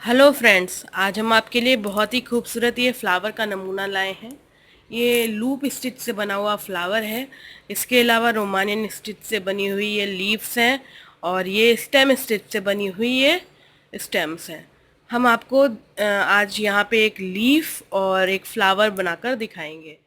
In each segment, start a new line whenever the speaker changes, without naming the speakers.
Hello friends, आज हम आपके लिए बहुत ही खूबसूरत ये फ्लावर का नमूना लाए हैं। ये लूप स्टिच से बना हुआ फ्लावर है। इसके अलावा रोमानियन स्टिच से बनी हुई ये लीव्स हैं और ये स्टेम स्टिच से बनी हुई ये स्टेम्स हैं। हम आपको आज यहाँ पे एक लीफ और एक फ्लावर बनाकर दिखाएंगे।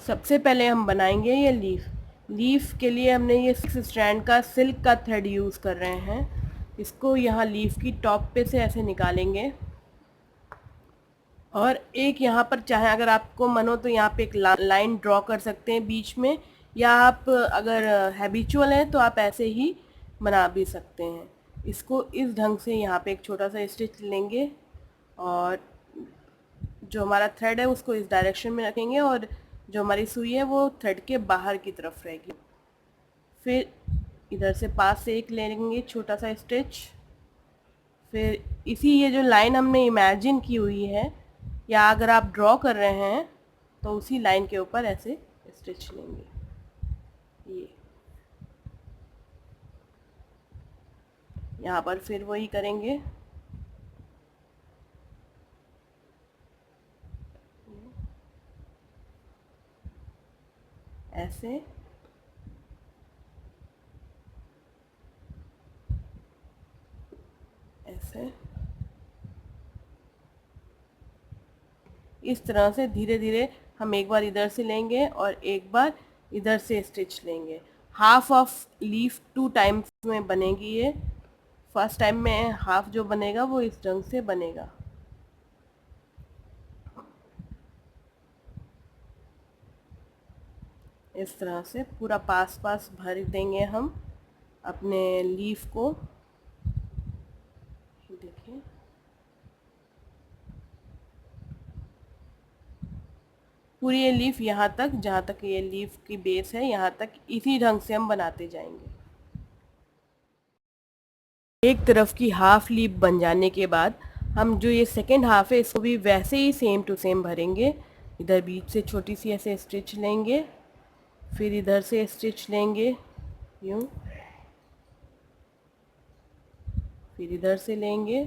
सबसे पहले हम बनाएंगे ये लीफ। लीफ के लिए हमने ये 6 स्ट्रैंड का सिल्क का थ्रेड यूज़ कर रहे हैं। इसको यहाँ लीफ की टॉप पे से ऐसे निकालेंगे और एक यहाँ पर चाहे अगर आपको मन हो तो यहाँ पे एक लाइन ड्रॉ कर सकते हैं बीच में, या आप अगर हैबिचुअल हैं तो आप ऐसे ही बना भी सकते हैं। इसको इस ढंग से यहाँ पे एक छोटा सा स्टिच लेंगे और जो हमारा थ्रेड है उसको इस डायरेक्शन में रखेंगे और जो हमारी सुई है वो थ्रेड के बाहर की तरफ रहेगी। फिर इधर से पास से एक लेंगे छोटा सा स्टिच। फिर इसी ये जो लाइन हमने इमेजिन की हुई है या अगर आप ड्रॉ कर रहे हैं तो उसी लाइन के ऊपर ऐसे स्टिच लेंगे। ये यहाँ पर फिर वही करेंगे। ऐसे ऐसे इस तरह से धीरे धीरे हम एक बार इधर से लेंगे और एक बार इधर से स्टिच लेंगे। हाफ ऑफ लीफ 2 टाइम्स में बनेगी ये। फर्स्ट टाइम में हाफ जो बनेगा वो इस ढंग से बनेगा। इस तरह से पूरा पास पास भर देंगे हम अपने लीफ को। देखिए पूरी ये लीफ यहाँ तक, जहाँ तक ये लीफ की बेस है यहाँ तक इसी ढंग से हम बनाते जाएंगे। एक तरफ की हाफ लीफ बन जाने के बाद हम जो ये सेकेंड हाफ है इसको भी वैसे ही सेम टू सेम भरेंगे। इधर बीच से छोटी सी ऐसे स्टिच लेंगे, फिर इधर से स्टिच लेंगे यूँ, फिर इधर से लेंगे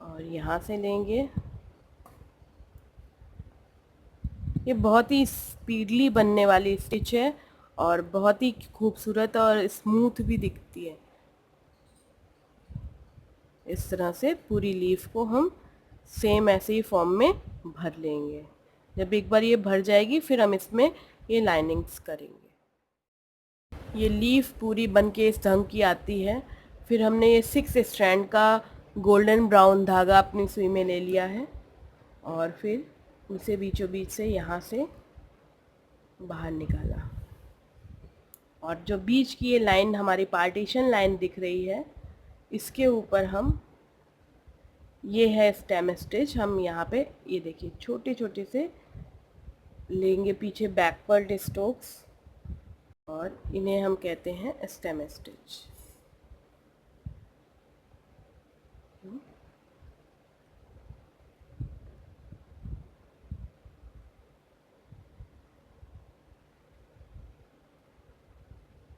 और यहाँ से लेंगे। ये बहुत ही स्पीडली बनने वाली स्टिच है और बहुत ही खूबसूरत और स्मूथ भी दिखती है। इस तरह से पूरी लीफ को हम सेम ऐसे ही फॉर्म में भर लेंगे। जब एक बार ये भर जाएगी फिर हम इसमें ये लाइनिंग्स करेंगे। ये लीफ पूरी बन के इस ढंग की आती है। फिर हमने ये 6 स्ट्रैंड का गोल्डन ब्राउन धागा अपनी सुई में ले लिया है और फिर उसे बीचों बीच से यहाँ से बाहर निकाला और जो बीच की ये लाइन हमारी पार्टीशन लाइन दिख रही है इसके ऊपर हम ये है स्टेम स्टिच। हम यहाँ पे ये देखिए छोटे छोटे से लेंगे पीछे बैकवर्ड स्ट्रोक्स और इन्हें हम कहते हैं स्टेम स्टिच।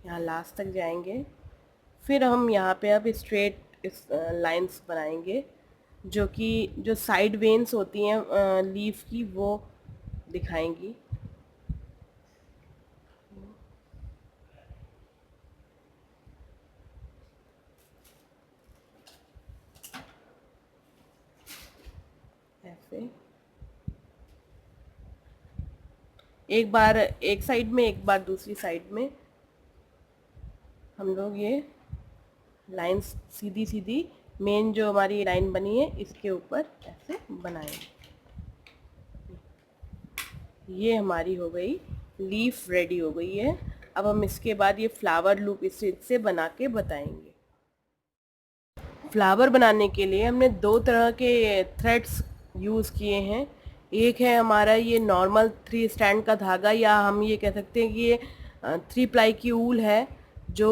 यहाँ लास्ट तक जाएंगे। फिर हम यहाँ पे अब स्ट्रेट लाइंस बनाएंगे जो कि जो साइड वेन्स होती हैं लीफ की वो दिखाएंगी। ऐसे एक बार एक साइड में एक बार दूसरी साइड में हम लोग ये लाइंस सीधी सीधी मेन जो हमारी लाइन बनी है इसके ऊपर ऐसे बनाएंगे। ये हमारी हो गई लीफ, रेडी हो गई है। अब हम इसके बाद ये फ्लावर लूप इससे बना के बताएंगे। फ्लावर बनाने के लिए हमने 2 तरह के थ्रेड्स यूज़ किए हैं। एक है हमारा ये नॉर्मल 3 स्ट्रैंड का धागा, या हम ये कह सकते हैं कि ये 3 प्लाई की ऊल है। जो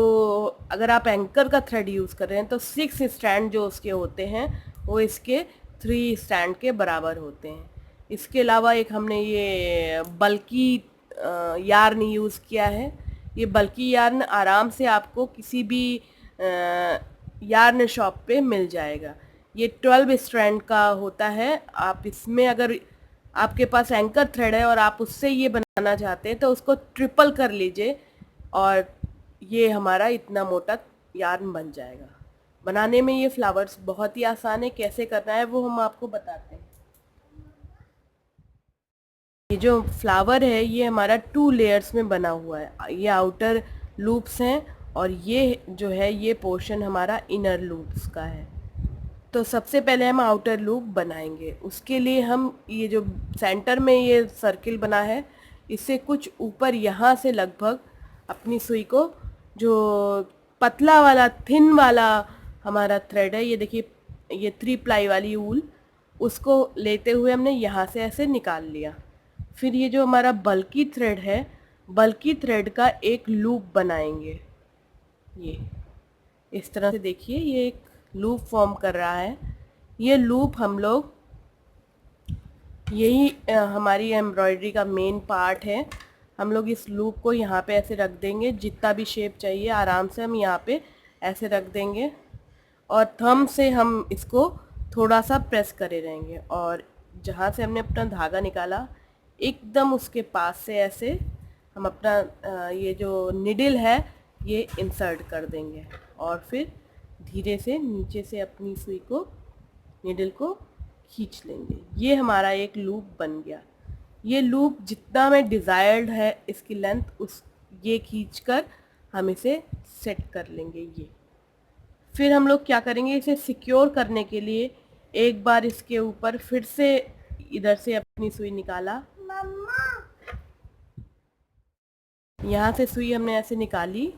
अगर आप एंकर का थ्रेड यूज़ कर रहे हैं तो 6 स्ट्रैंड जो उसके होते हैं वो इसके 3 स्ट्रैंड के बराबर होते हैं। इसके अलावा एक हमने ये बल्कि यार्न यूज़ किया है। ये बल्कि यार्न आराम से आपको किसी भी यार्न शॉप पे मिल जाएगा। ये 12 स्ट्रैंड का होता है। आप इसमें अगर आपके पास एंकर थ्रेड है और आप उससे ये बनाना चाहते हैं तो उसको ट्रिपल कर लीजिए और ये हमारा इतना मोटा यार्न बन जाएगा। बनाने में ये फ्लावर्स बहुत ही आसान है, कैसे करना है वो हम आपको बताते हैं। ये जो फ्लावर है ये हमारा 2 लेयर्स में बना हुआ है। ये आउटर लूप्स हैं और ये जो है ये पोर्शन हमारा इनर लूप्स का है। तो सबसे पहले हम आउटर लूप बनाएंगे। उसके लिए हम ये जो सेंटर में ये सर्किल बना है इससे कुछ ऊपर यहाँ से लगभग अपनी सुई को, जो पतला वाला थिन वाला हमारा थ्रेड है, ये देखिए ये 3 प्लाई वाली ऊल, उसको लेते हुए हमने यहाँ से ऐसे निकाल लिया। फिर ये जो हमारा बल्की थ्रेड है, बल्की थ्रेड का एक लूप बनाएंगे। ये इस तरह से देखिए ये एक लूप फॉर्म कर रहा है। ये लूप हम लोग, यही हमारी एम्ब्रॉयडरी का मेन पार्ट है। हम लोग इस लूप को यहाँ पे ऐसे रख देंगे, जितना भी शेप चाहिए आराम से हम यहाँ पे ऐसे रख देंगे और थंब से हम इसको थोड़ा सा प्रेस करे रहेंगे और जहाँ से हमने अपना धागा निकाला एकदम उसके पास से ऐसे हम अपना ये जो निडल है ये इंसर्ट कर देंगे और फिर धीरे से नीचे से अपनी सुई को, निडल को खींच लेंगे। ये हमारा एक लूप बन गया। ये लूप जितना हमें डिज़ायर्ड है इसकी लेंथ, उस ये खींचकर हम इसे सेट कर लेंगे। ये फिर हम लोग क्या करेंगे, इसे सिक्योर करने के लिए एक बार इसके ऊपर फिर से इधर से अपनी सुई निकाला, यहाँ से सुई हमने ऐसे निकाली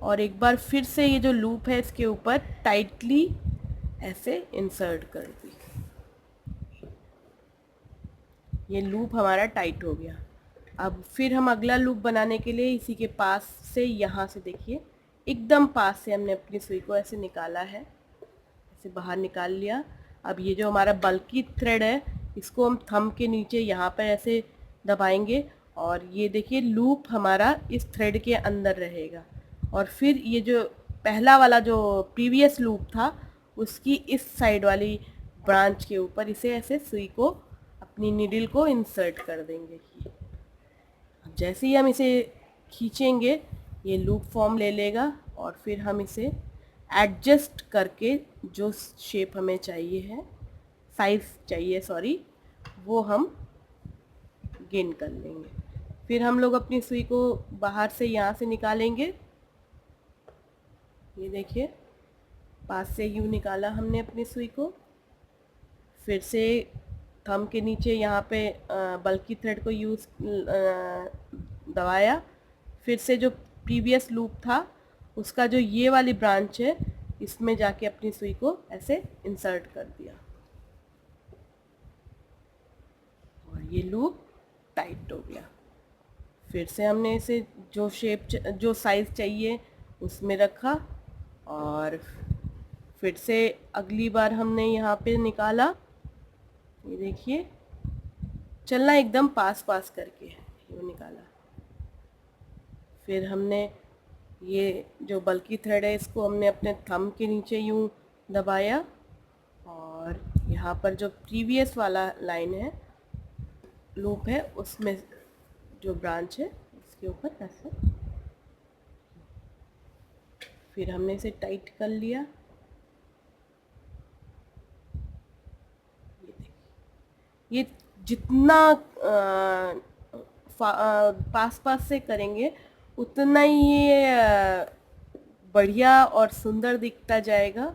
और एक बार फिर से ये जो लूप है इसके ऊपर टाइटली ऐसे इंसर्ट कर दी। ये लूप हमारा टाइट हो गया। अब फिर हम अगला लूप बनाने के लिए इसी के पास से, यहाँ से देखिए एकदम पास से हमने अपनी सुई को ऐसे निकाला है, ऐसे बाहर निकाल लिया। अब ये जो हमारा बल्की थ्रेड है इसको हम थंब के नीचे यहाँ पर ऐसे दबाएंगे और ये देखिए लूप हमारा इस थ्रेड के अंदर रहेगा और फिर ये जो पहला वाला जो प्रीवियस लूप था उसकी इस साइड वाली ब्रांच के ऊपर इसे ऐसे सुई को, अपनी नीडल को इंसर्ट कर देंगे। जैसे ही हम इसे खींचेंगे ये लूप फॉर्म ले लेगा और फिर हम इसे एडजस्ट करके जो शेप हमें चाहिए है, साइज चाहिए सॉरी, वो हम गेन कर लेंगे। फिर हम लोग अपनी सुई को बाहर से यहाँ से निकालेंगे। ये देखिए पास से यूँ निकाला हमने अपनी सुई को, फिर से थंब के नीचे यहाँ पे बल्की थ्रेड को यूज़ दबाया, फिर से जो प्रीवियस लूप था उसका जो ये वाली ब्रांच है इसमें जाके अपनी सुई को ऐसे इंसर्ट कर दिया और ये लूप टाइट हो गया। फिर से हमने इसे जो शेप, जो साइज़ चाहिए उसमें रखा और फिर से अगली बार हमने यहाँ पे निकाला। ये देखिए चलना एकदम पास पास करके ये निकाला। फिर हमने ये जो बल्की थ्रेड है इसको हमने अपने थंब के नीचे यूँ दबाया और यहाँ पर जो प्रीवियस वाला लाइन है, लूप है, उसमें जो ब्रांच है इसके ऊपर ऐसे, फिर हमने इसे टाइट कर लिया। ये जितना पास पास से करेंगे उतना ही ये बढ़िया और सुंदर दिखता जाएगा।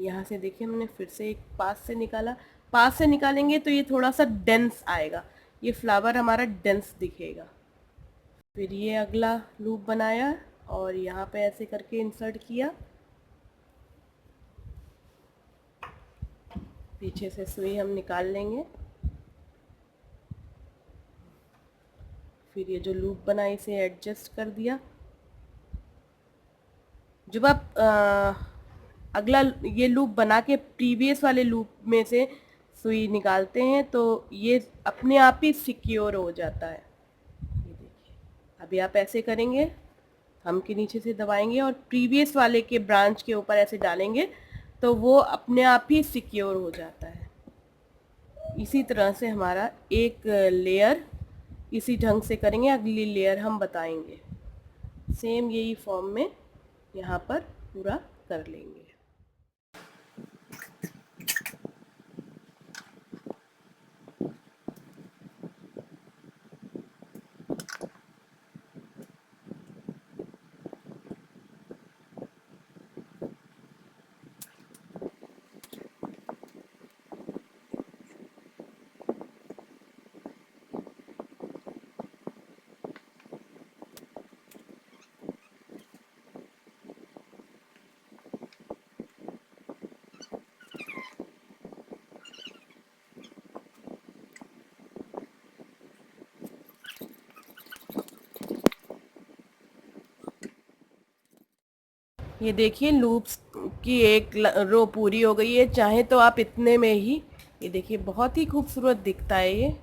यहाँ से देखिए हमने फिर से एक पास से निकाला, पास से निकालेंगे तो ये थोड़ा सा डेंस आएगा, ये फ्लावर हमारा डेंस दिखेगा। फिर ये अगला लूप बनाया और यहाँ पे ऐसे करके इंसर्ट किया, पीछे से सुई हम निकाल लेंगे। फिर ये जो लूप बना इसे एडजस्ट कर दिया। जब आप अगला ये लूप बना के प्रीवियस वाले लूप में से सुई निकालते हैं तो ये अपने आप ही सिक्योर हो जाता है। ये देखिए अभी आप ऐसे करेंगे, थंब के नीचे से दबाएंगे और प्रीवियस वाले के ब्रांच के ऊपर ऐसे डालेंगे तो वो अपने आप ही सिक्योर हो जाता है। इसी तरह से हमारा एक लेयर इसी ढंग से करेंगे, अगली लेयर हम बताएंगे। सेम यही फॉर्म में यहाँ पर पूरा कर लेंगे। ये देखिए लूप्स की एक रो पूरी हो गई है। चाहे तो आप इतने में ही, ये देखिए बहुत ही खूबसूरत दिखता है ये।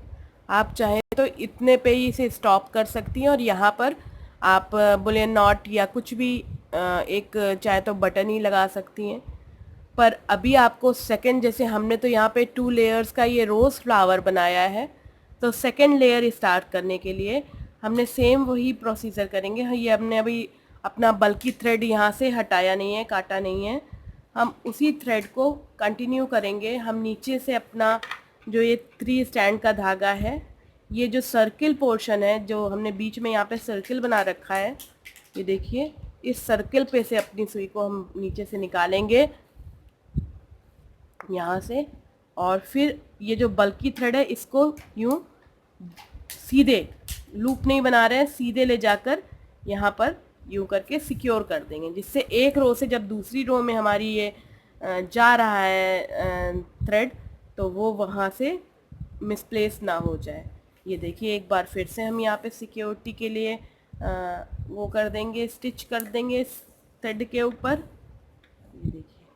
आप चाहे तो इतने पे ही इसे स्टॉप कर सकती हैं और यहाँ पर आप बोले नॉट या कुछ भी एक चाहे तो बटन ही लगा सकती हैं। पर अभी आपको सेकंड, जैसे हमने तो यहाँ पे 2 लेयर्स का ये रोज़ फ्लावर बनाया है, तो सेकंड लेयर स्टार्ट करने के लिए हमने सेम वही प्रोसीजर करेंगे। ये हमने अभी अपना बल्कि थ्रेड यहाँ से हटाया नहीं है, काटा नहीं है, हम उसी थ्रेड को कंटिन्यू करेंगे। हम नीचे से अपना जो ये 3 स्टैंड का धागा है, ये जो सर्किल पोर्शन है जो हमने बीच में यहाँ पे सर्किल बना रखा है, ये देखिए इस सर्किल पे से अपनी सुई को हम नीचे से निकालेंगे यहाँ से, और फिर ये जो बल्कि थ्रेड है इसको यूं सीधे, लूप नहीं बना रहे हैं, सीधे ले जाकर यहाँ पर यूं करके सिक्योर कर देंगे, जिससे एक रो से जब दूसरी रो में हमारी ये जा रहा है थ्रेड, तो वो वहाँ से मिसप्लेस ना हो जाए। ये देखिए एक बार फिर से हम यहाँ पे सिक्योरिटी के लिए वो कर देंगे, स्टिच कर देंगे इस थ्रेड के ऊपर। ये देखिए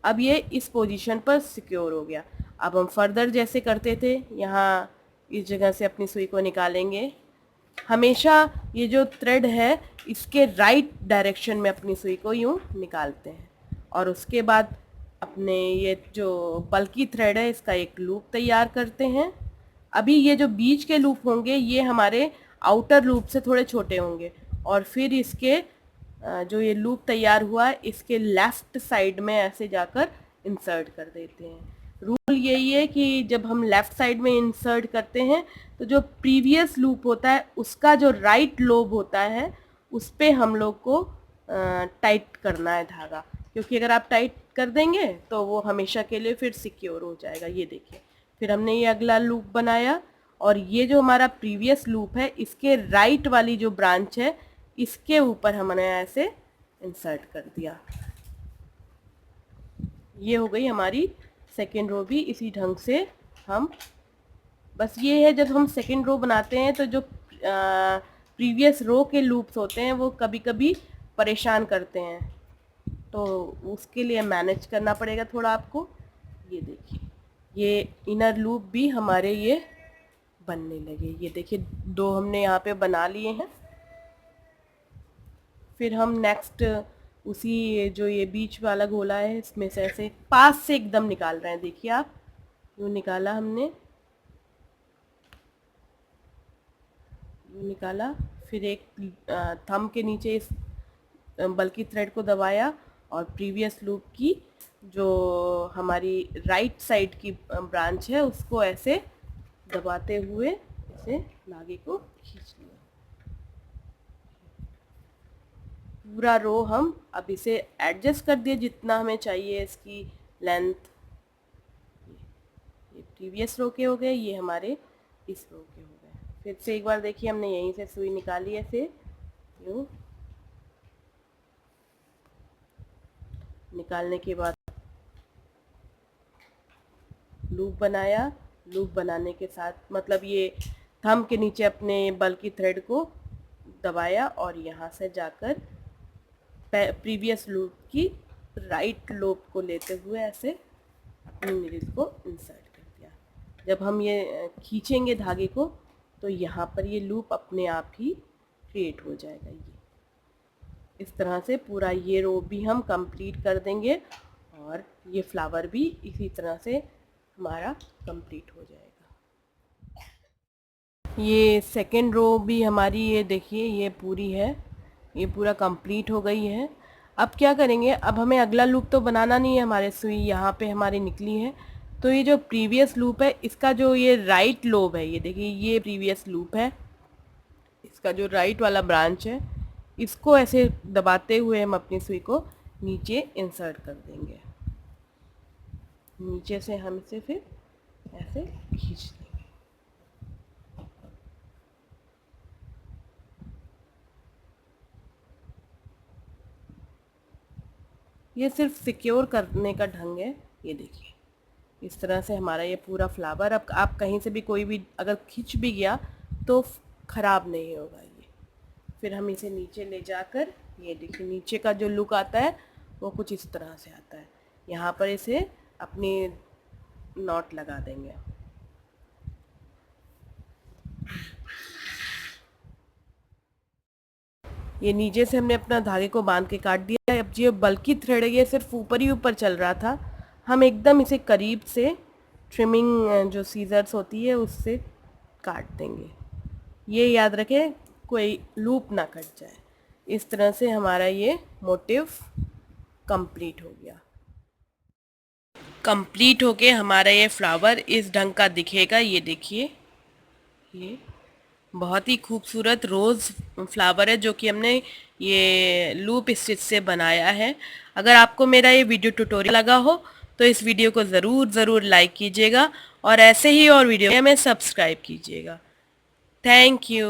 अब ये इस पोजीशन पर सिक्योर हो गया। अब हम फर्दर जैसे करते थे, यहाँ इस जगह से अपनी सुई को निकालेंगे। हमेशा ये जो थ्रेड है इसके राइट डायरेक्शन में अपनी सुई को यूं निकालते हैं, और उसके बाद अपने ये जो बल्कि थ्रेड है इसका एक लूप तैयार करते हैं। अभी ये जो बीच के लूप होंगे ये हमारे आउटर लूप से थोड़े छोटे होंगे, और फिर इसके जो ये लूप तैयार हुआ है इसके लेफ्ट साइड में ऐसे जाकर इंसर्ट कर देते हैं। रूल यही है कि जब हम लेफ्ट साइड में इंसर्ट करते हैं तो जो प्रीवियस लूप होता है उसका जो राइट लोब होता है उस पे हम लोग को टाइट करना है धागा, क्योंकि अगर आप टाइट कर देंगे तो वो हमेशा के लिए फिर सिक्योर हो जाएगा। ये देखिए फिर हमने ये अगला लूप बनाया, और ये जो हमारा प्रीवियस लूप है इसके राइट वाली जो ब्रांच है इसके ऊपर हमने ऐसे इंसर्ट कर दिया। ये हो गई हमारी सेकेंड रो भी इसी ढंग से हम, बस ये है जब हम सेकेंड रो बनाते हैं तो जो प्रीवियस रो के लूप्स होते हैं वो कभी कभी परेशान करते हैं, तो उसके लिए मैनेज करना पड़ेगा थोड़ा आपको। ये देखिए ये इनर लूप भी हमारे ये बनने लगे। ये देखिए 2 हमने यहाँ पे बना लिए हैं। फिर हम नेक्स्ट उसी जो ये बीच वाला गोला है इसमें से ऐसे पास से एकदम निकाल रहे हैं। देखिए आप यूँ निकाला हमने, यूँ निकाला, फिर एक थंब के नीचे इस बल्कि थ्रेड को दबाया, और प्रीवियस लूप की जो हमारी राइट साइड की ब्रांच है उसको ऐसे दबाते हुए इसे धागे को खींच लिया। पूरा रो हम अब इसे एडजस्ट कर दिए जितना हमें चाहिए इसकी लेंथ। ये प्रीवियस रो के हो गए, ये हमारे इस रो के हो गए। फिर से एक बार देखिए हमने यहीं से सुई निकाली ऐसे यूँ, निकालने के बाद लूप बनाया। लूप बनाने के साथ मतलब ये थंब के नीचे अपने बल्कि थ्रेड को दबाया और यहाँ से जाकर प्रीवियस लूप की राइट लोब को लेते हुए ऐसे अपनी नीडल को इंसर्ट कर दिया। जब हम ये खींचेंगे धागे को तो यहाँ पर ये लूप अपने आप ही क्रिएट हो जाएगा। ये इस तरह से पूरा ये रो भी हम कंप्लीट कर देंगे और ये फ्लावर भी इसी तरह से हमारा कंप्लीट हो जाएगा। ये सेकेंड रो भी हमारी, ये देखिए ये पूरी है, ये पूरा कंप्लीट हो गई है। अब क्या करेंगे, अब हमें अगला लूप तो बनाना नहीं है, हमारे सुई यहाँ पे हमारी निकली है, तो ये जो प्रीवियस लूप है इसका जो ये राइट लोब है, ये देखिए ये प्रीवियस लूप है, इसका जो राइट वाला ब्रांच है, इसको ऐसे दबाते हुए हम अपनी सुई को नीचे इंसर्ट कर देंगे। नीचे से हम इसे फिर ऐसे खींच देंगे। ये सिर्फ सिक्योर करने का ढंग है। ये देखिए इस तरह से हमारा ये पूरा फ्लावर, अब आप कहीं से भी कोई भी अगर खींच भी गया तो ख़राब नहीं होगा ये। फिर हम इसे नीचे ले जाकर, ये देखिए नीचे का जो लुक आता है वो कुछ इस तरह से आता है। यहाँ पर इसे अपनी नॉट लगा देंगे। ये नीचे से हमने अपना धागे को बांध के काट दिया है। अब ये बल्कि थ्रेड है, ये सिर्फ ऊपर ही ऊपर चल रहा था, हम एकदम इसे करीब से ट्रिमिंग जो सीजर्स होती है उससे काट देंगे। ये याद रखें कोई लूप ना कट जाए। इस तरह से हमारा ये मोटिव कंप्लीट हो गया। कंप्लीट होके हमारा ये फ्लावर इस ढंग का दिखेगा। ये देखिए ये बहुत ही खूबसूरत रोज़ फ्लावर है जो कि हमने ये लूप स्टिच से बनाया है। अगर आपको मेरा ये वीडियो ट्यूटोरियल लगा हो तो इस वीडियो को ज़रूर लाइक कीजिएगा और ऐसे ही और वीडियो में सब्सक्राइब कीजिएगा। Thank you.